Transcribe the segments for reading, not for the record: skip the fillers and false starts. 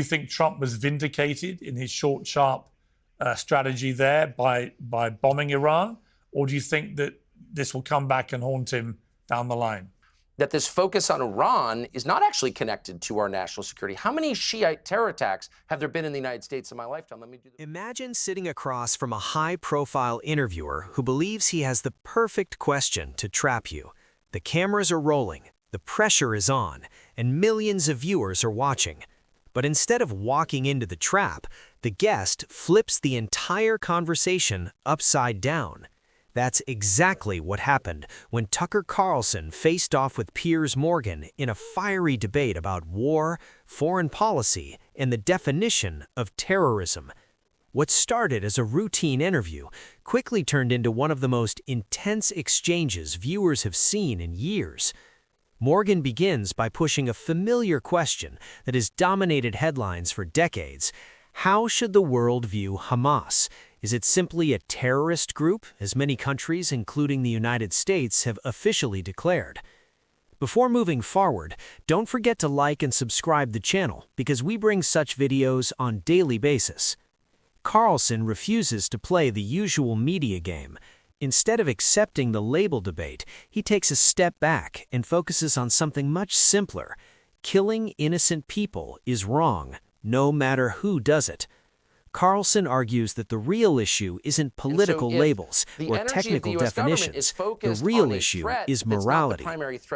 you think Trump was vindicated in his short, sharp strategy there by bombing Iran? Or do you think that this will come back and haunt him down the line? That this focus on Iran is not actually connected to our national security. How many Shiite terror attacks have there been in the United States in my lifetime? Imagine sitting across from a high-profile interviewer who believes he has the perfect question to trap you. The cameras are rolling, the pressure is on, and millions of viewers are watching. But instead of walking into the trap, the guest flips the entire conversation upside down. That's exactly what happened when Tucker Carlson faced off with Piers Morgan in a fiery debate about war, foreign policy, and the definition of terrorism. What started as a routine interview quickly turned into one of the most intense exchanges viewers have seen in years. Morgan begins by pushing a familiar question that has dominated headlines for decades. How should the world view Hamas? Is it simply a terrorist group, as many countries, including the United States, have officially declared? Before moving forward, don't forget to like and subscribe the channel, because we bring such videos on a daily basis. Carlson refuses to play the usual media game. Instead of accepting the label debate, he takes a step back and focuses on something much simpler. Killing innocent people is wrong, no matter who does it. Carlson argues that the real issue isn't political labels or technical definitions. The real issue is morality.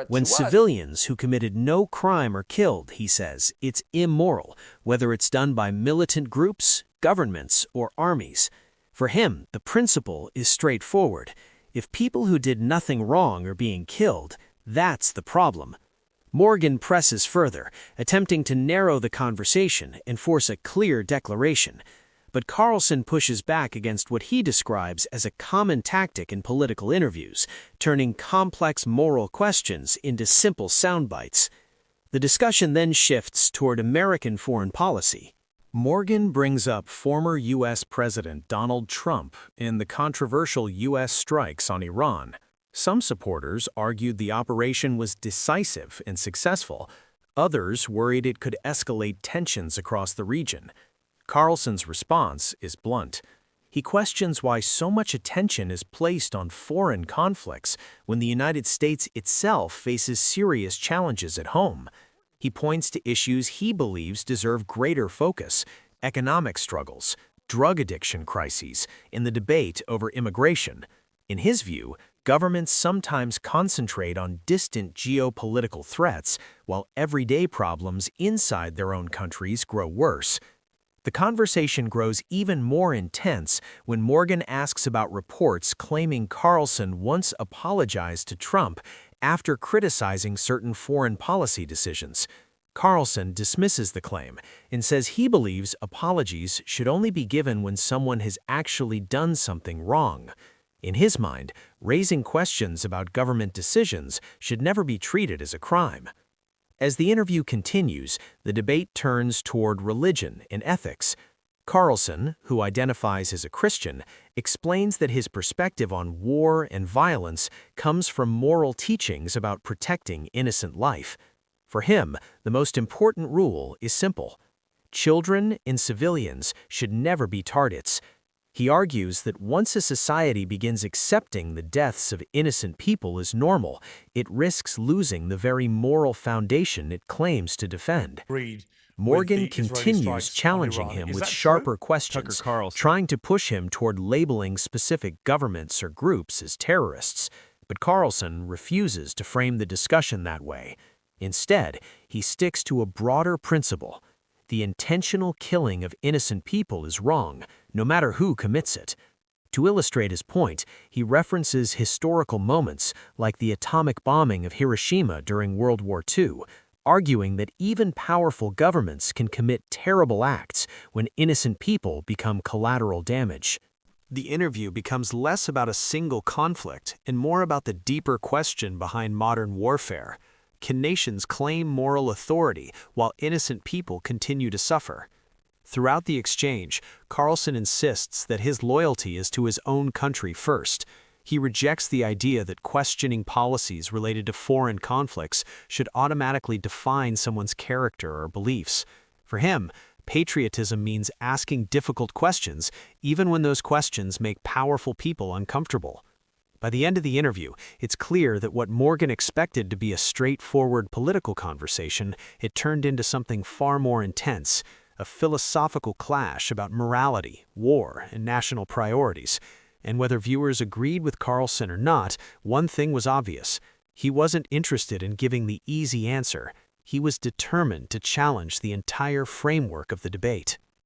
When civilians who committed no crime are killed, he says, it's immoral, whether it's done by militant groups, governments, or armies. For him, the principle is straightforward. If people who did nothing wrong are being killed, that's the problem. Morgan presses further, attempting to narrow the conversation and force a clear declaration. But Carlson pushes back against what he describes as a common tactic in political interviews, turning complex moral questions into simple sound bites. The discussion then shifts toward American foreign policy. Morgan brings up former U.S. President Donald Trump in the controversial U.S. strikes on Iran. Some supporters argued the operation was decisive and successful. Others worried it could escalate tensions across the region. Carlson's response is blunt. He questions why so much attention is placed on foreign conflicts when the United States itself faces serious challenges at home. He points to issues he believes deserve greater focus: economic struggles, drug addiction crises, and the debate over immigration. In his view, governments sometimes concentrate on distant geopolitical threats, while everyday problems inside their own countries grow worse. The conversation grows even more intense when Morgan asks about reports claiming Carlson once apologized to Trump after criticizing certain foreign policy decisions. Carlson dismisses the claim and says he believes apologies should only be given when someone has actually done something wrong. In his mind, raising questions about government decisions should never be treated as a crime. As the interview continues, the debate turns toward religion and ethics. Carlson, who identifies as a Christian, explains that his perspective on war and violence comes from moral teachings about protecting innocent life. For him, the most important rule is simple: children and civilians should never be targets. He argues that once a society begins accepting the deaths of innocent people as normal, it risks losing the very moral foundation it claims to defend. Morgan continues challenging him with sharper questions, trying to push him toward labeling specific governments or groups as terrorists. But Carlson refuses to frame the discussion that way. Instead, he sticks to a broader principle: the intentional killing of innocent people is wrong, no matter who commits it. To illustrate his point, he references historical moments like the atomic bombing of Hiroshima during World War II, arguing that even powerful governments can commit terrible acts when innocent people become collateral damage. The interview becomes less about a single conflict and more about the deeper question behind modern warfare. Can nations claim moral authority while innocent people continue to suffer? Throughout the exchange, Carlson insists that his loyalty is to his own country first. He rejects the idea that questioning policies related to foreign conflicts should automatically define someone's character or beliefs. For him, Patriotism means asking difficult questions, even when those questions make powerful people uncomfortable. By the end of the interview, it's clear that what Morgan expected to be a straightforward political conversation, it turned into something far more intense, a philosophical clash about morality, war, and national priorities. And whether viewers agreed with Carlson or not, one thing was obvious. He wasn't interested in giving the easy answer. He was determined to challenge the entire framework of the debate.